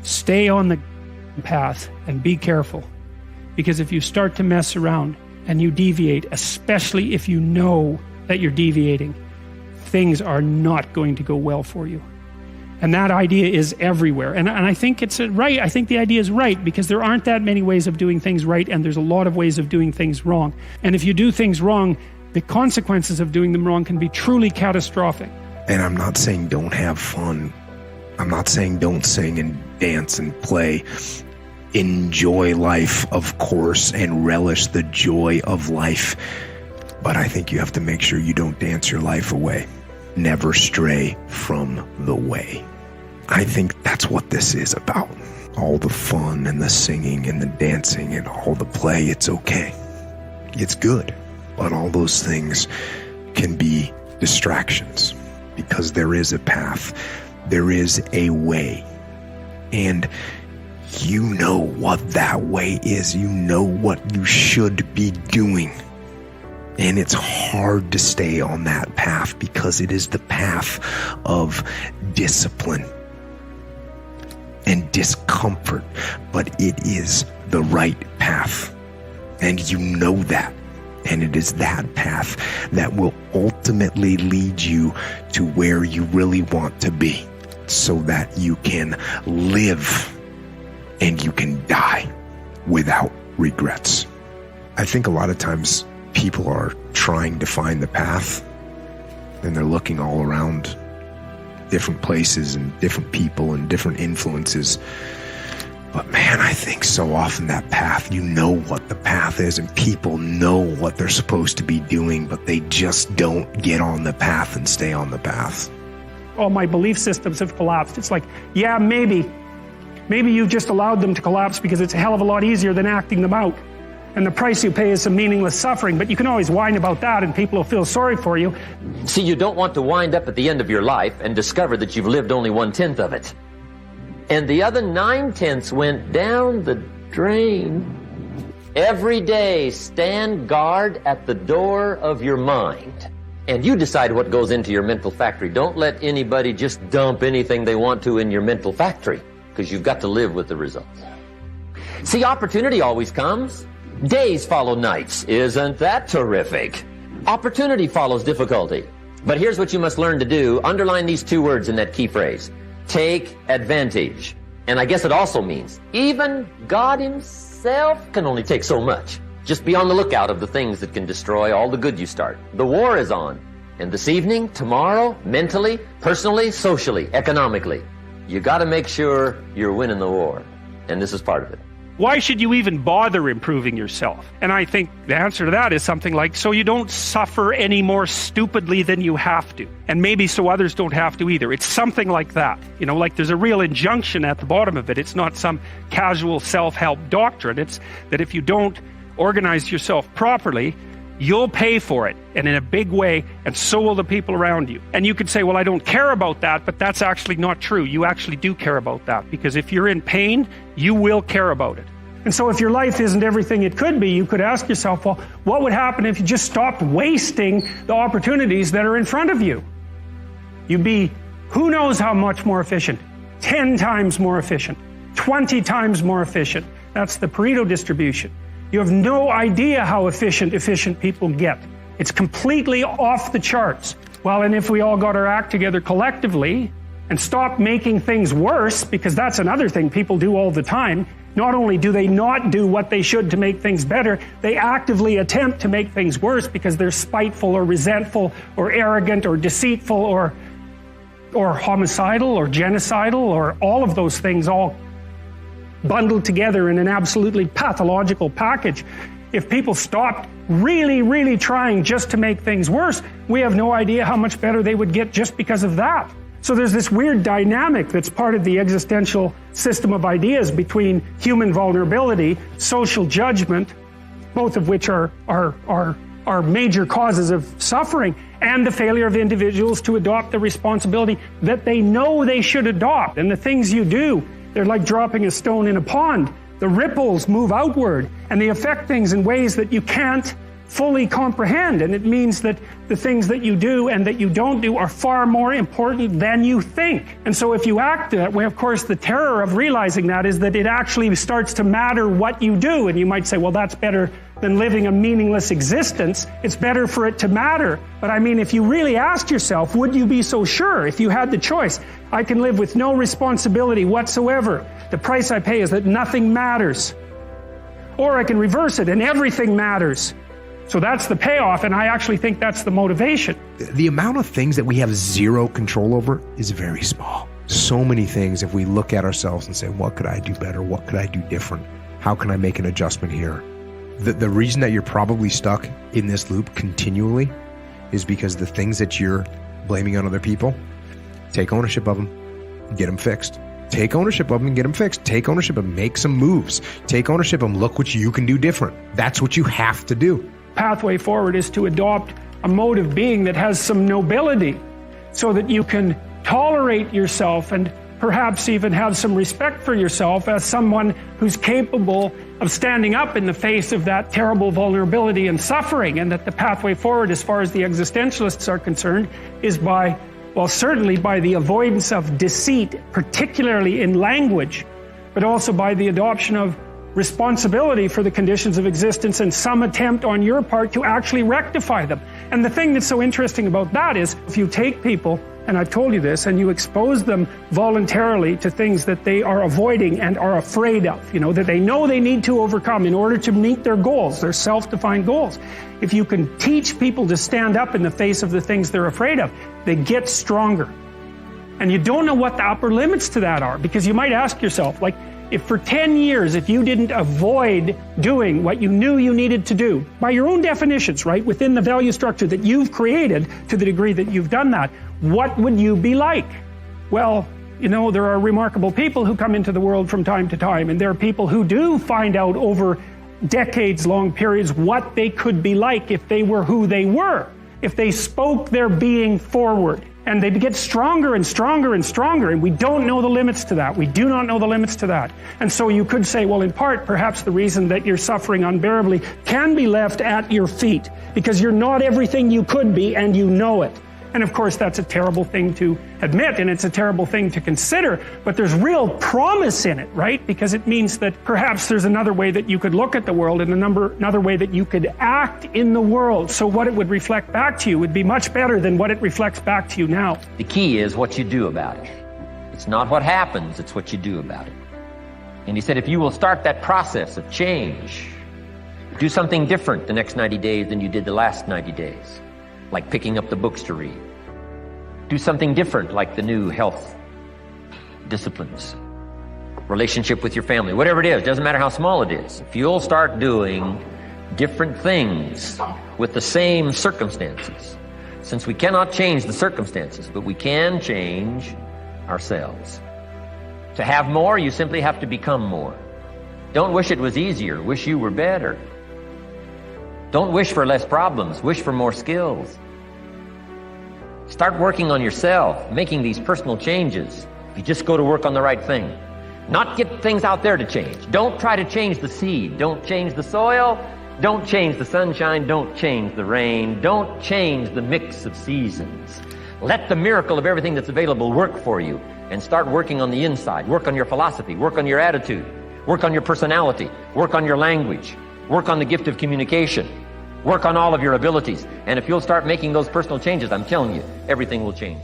Stay on the path and be careful. Because if you start to mess around and you deviate, especially if you know that you're deviating, things are not going to go well for you. And that idea is everywhere. And I think it's right. I think the idea is right, because there aren't that many ways of doing things right, and there's a lot of ways of doing things wrong. And if you do things wrong, the consequences of doing them wrong can be truly catastrophic. And I'm not saying don't have fun. I'm not saying don't sing and dance and play. Enjoy life, of course, and relish the joy of life. But I think you have to make sure you don't dance your life away. Never stray from the way. I think that's what this is about. All the fun and the singing and the dancing and all the play, it's okay. It's good. But all those things can be distractions, because there is a path. There is a way. And you know what that way is. You know what you should be doing. And it's hard to stay on that path, because it is the path of discipline and discomfort, but it is the right path. And you know that. And it is that path that will ultimately lead you to where you really want to be, so that you can live and you can die without regrets. I think a lot of times people are trying to find the path, and they're looking all around different places and different people and different influences. But man, I think so often that path, you know what the path is, and people know what they're supposed to be doing, but they just don't get on the path and stay on the path. All my belief systems have collapsed. It's like, yeah, maybe you've just allowed them to collapse because it's a hell of a lot easier than acting them out. And the price you pay is some meaningless suffering, but you can always whine about that and people will feel sorry for you. See, you don't want to wind up at the end of your life and discover that you've lived only 1/10 of it. And the other 9/10 went down the drain. Every day, stand guard at the door of your mind. And you decide what goes into your mental factory. Don't let anybody just dump anything they want to in your mental factory, because you've got to live with the results. See, opportunity always comes. Days follow nights. Isn't that terrific? Opportunity follows difficulty. But here's what you must learn to do. Underline these two words in that key phrase. Take advantage. And I guess it also means even God himself can only take so much. Just be on the lookout of the things that can destroy all the good you start. The war is on. And this evening, tomorrow, mentally, personally, socially, economically, you got to make sure you're winning the war. And this is part of it. Why should you even bother improving yourself? And I think the answer to that is something like, so you don't suffer any more stupidly than you have to. And maybe so others don't have to either. It's something like that. You know, like there's a real injunction at the bottom of it. It's not some casual self-help doctrine. It's that if you don't organize yourself properly, you'll pay for it, and in a big way, and so will the people around you. And you could say, well, I don't care about that, but that's actually not true. You actually do care about that, because if you're in pain, you will care about it. And so if your life isn't everything it could be, you could ask yourself, well, what would happen if you just stopped wasting the opportunities that are in front of you? You'd be, who knows how much more efficient? 10 times more efficient, 20 times more efficient. That's the Pareto distribution. You have no idea how efficient people get. It's completely off the charts. Well, and if we all got our act together collectively and stopped making things worse, because that's another thing people do all the time. Not only do they not do what they should to make things better, they actively attempt to make things worse because they're spiteful or resentful or arrogant or deceitful or homicidal or genocidal or all of those things all bundled together in an absolutely pathological package. If people stopped really trying just to make things worse, we have no idea how much better they would get just because of that. So there's this weird dynamic that's part of the existential system of ideas between human vulnerability, social judgment, both of which are major causes of suffering, and the failure of individuals to adopt the responsibility that they know they should adopt. And the things you do, they're like dropping a stone in a pond. The ripples move outward, and they affect things in ways that you can't fully comprehend. And it means that the things that you do and that you don't do are far more important than you think. And so if you act that way, of course, the terror of realizing that is that it actually starts to matter what you do. And you might say, well, that's better than living a meaningless existence. It's better for it to matter. But I mean, if you really asked yourself, would you be so sure if you had the choice? I can live with no responsibility whatsoever. The price I pay is that nothing matters. Or I can reverse it and everything matters. So that's the payoff, and I actually think that's the motivation. The amount of things that we have zero control over is very small. So many things, if we look at ourselves and say, what could I do better? What could I do different? How can I make an adjustment here? The reason that you're probably stuck in this loop continually is because the things that you're blaming on other people, take ownership of them, get them fixed. Take ownership of them and get them fixed. Take ownership of them, make some moves. Take ownership of them, look what you can do different. That's what you have to do. Pathway forward is to adopt a mode of being that has some nobility so that you can tolerate yourself and perhaps even have some respect for yourself as someone who's capable of standing up in the face of that terrible vulnerability and suffering, and that the pathway forward, as far as the existentialists are concerned, is by, well, certainly by the avoidance of deceit, particularly in language, but also by the adoption of responsibility for the conditions of existence and some attempt on your part to actually rectify them. And the thing that's so interesting about that is, if you take people, and I've told you this, and you expose them voluntarily to things that they are avoiding and are afraid of, that they know they need to overcome in order to meet their goals, their self-defined goals. If you can teach people to stand up in the face of the things they're afraid of, they get stronger. And you don't know what the upper limits to that are, because you might ask yourself, like, if for 10 years, if you didn't avoid doing what you knew you needed to do, by your own definitions, right, within the value structure that you've created, to the degree that you've done that, what would you be like? Well, there are remarkable people who come into the world from time to time, and there are people who do find out over decades-long periods what they could be like if they were who they were, if they spoke their being forward. And they'd get stronger and stronger and stronger, and we don't know the limits to that. We do not know the limits to that. And so you could say, well, in part, perhaps the reason that you're suffering unbearably can be left at your feet, because you're not everything you could be, and you know it. And of course, that's a terrible thing to admit, and it's a terrible thing to consider, but there's real promise in it, right? Because it means that perhaps there's another way that you could look at the world and another way that you could act in the world. So what it would reflect back to you would be much better than what it reflects back to you now. The key is what you do about it. It's not what happens, it's what you do about it. And he said, if you will start that process of change, do something different the next 90 days than you did the last 90 days. Like picking up the books to read. Do something different, like the new health disciplines, relationship with your family, whatever it is, doesn't matter how small it is. If you'll start doing different things with the same circumstances, since we cannot change the circumstances, but we can change ourselves. To have more, you simply have to become more. Don't wish it was easier, wish you were better. Don't wish for less problems, wish for more skills. Start working on yourself, making these personal changes. You just go to work on the right thing. Not get things out there to change. Don't try to change the seed. Don't change the soil. Don't change the sunshine. Don't change the rain. Don't change the mix of seasons. Let the miracle of everything that's available work for you, and start working on the inside. Work on your philosophy. Work on your attitude. Work on your personality. Work on your language. Work on the gift of communication. Work on all of your abilities. And if you'll start making those personal changes, I'm telling you, everything will change.